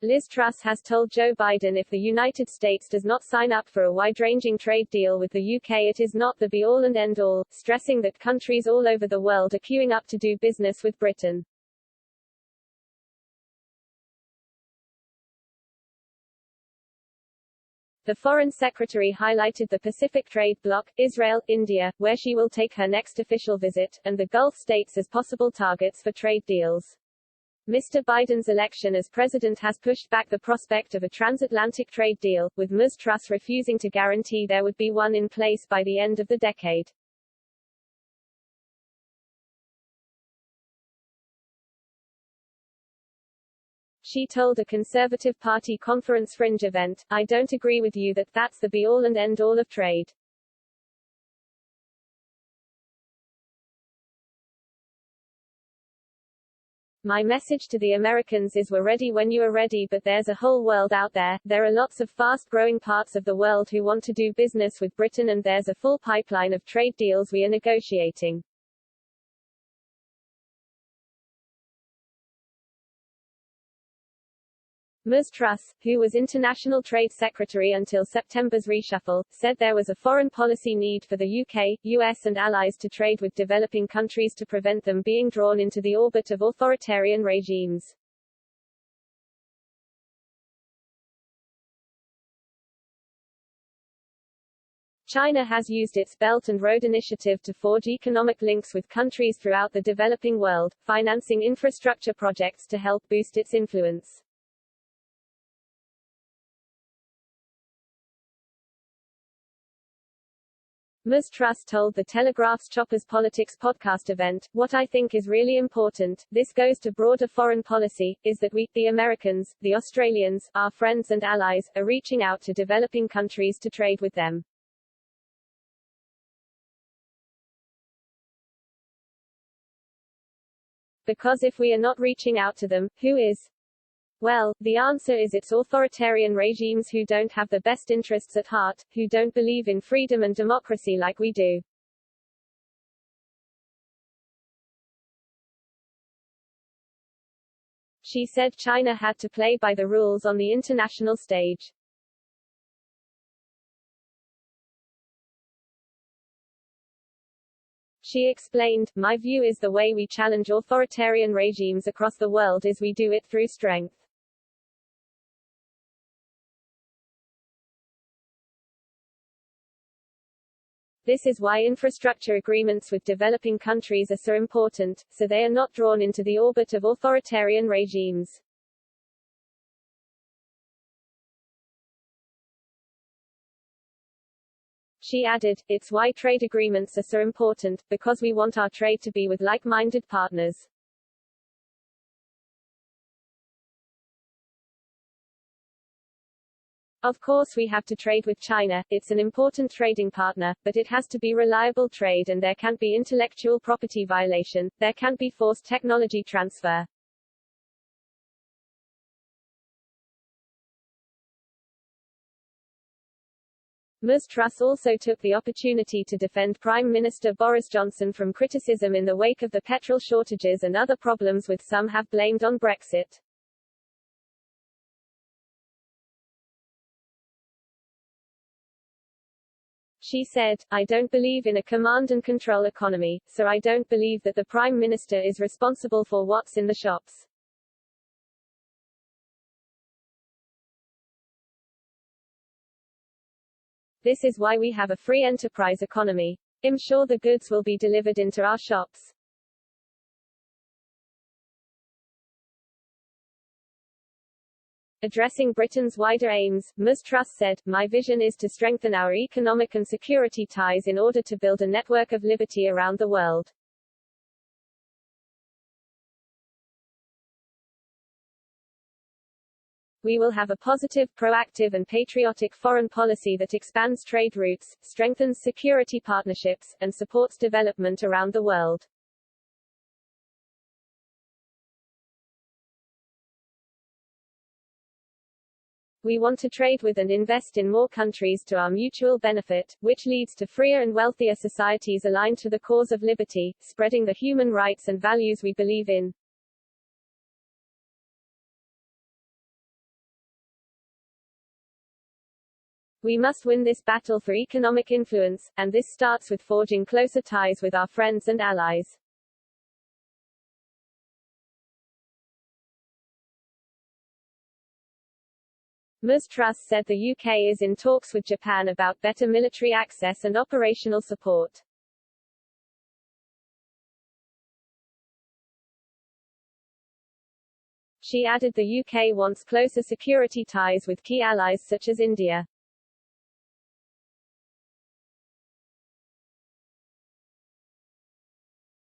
Liz Truss has told Joe Biden if the United States does not sign up for a wide-ranging trade deal with the UK it is not the be-all and end-all, stressing that countries all over the world are queuing up to do business with Britain. The Foreign Secretary highlighted the Pacific Trade Bloc, Israel, India, where she will take her next official visit, and the Gulf states as possible targets for trade deals. Mr. Biden's election as president has pushed back the prospect of a transatlantic trade deal, with Ms. Truss refusing to guarantee there would be one in place by the end of the decade. She told a Conservative Party conference fringe event, "I don't agree with you that that's the be-all and end-all of trade. My message to the Americans is we're ready when you are ready, but there's a whole world out there. There are lots of fast-growing parts of the world who want to do business with Britain and there's a full pipeline of trade deals we are negotiating." Ms. Truss, who was International Trade Secretary until September's reshuffle, said there was a foreign policy need for the UK, US and allies to trade with developing countries to prevent them being drawn into the orbit of authoritarian regimes. China has used its Belt and Road Initiative to forge economic links with countries throughout the developing world, financing infrastructure projects to help boost its influence. Ms. Truss told the Telegraph's Choppers Politics podcast event, "What I think is really important, this goes to broader foreign policy, is that we, the Americans, the Australians, our friends and allies, are reaching out to developing countries to trade with them. Because if we are not reaching out to them, who is? Well, the answer is it's authoritarian regimes who don't have the best interests at heart, who don't believe in freedom and democracy like we do." She said China had to play by the rules on the international stage. She explained, "My view is the way we challenge authoritarian regimes across the world is we do it through strength. This is why infrastructure agreements with developing countries are so important, so they are not drawn into the orbit of authoritarian regimes." She added, "It's why trade agreements are so important, because we want our trade to be with like-minded partners. Of course we have to trade with China, it's an important trading partner, but it has to be reliable trade and there can't be intellectual property violation, there can't be forced technology transfer." Ms. Truss also took the opportunity to defend Prime Minister Boris Johnson from criticism in the wake of the petrol shortages and other problems with some have blamed on Brexit. She said, "I don't believe in a command and control economy, so I don't believe that the Prime Minister is responsible for what's in the shops. This is why we have a free enterprise economy. I'm sure the goods will be delivered into our shops." Addressing Britain's wider aims, Ms. Truss said, "My vision is to strengthen our economic and security ties in order to build a network of liberty around the world. We will have a positive, proactive and patriotic foreign policy that expands trade routes, strengthens security partnerships, and supports development around the world." We want to trade with and invest in more countries to our mutual benefit, which leads to freer and wealthier societies aligned to the cause of liberty, spreading the human rights and values we believe in. We must win this battle for economic influence, and this starts with forging closer ties with our friends and allies. Ms. Truss said the UK is in talks with Japan about better military access and operational support. She added the UK wants closer security ties with key allies such as India.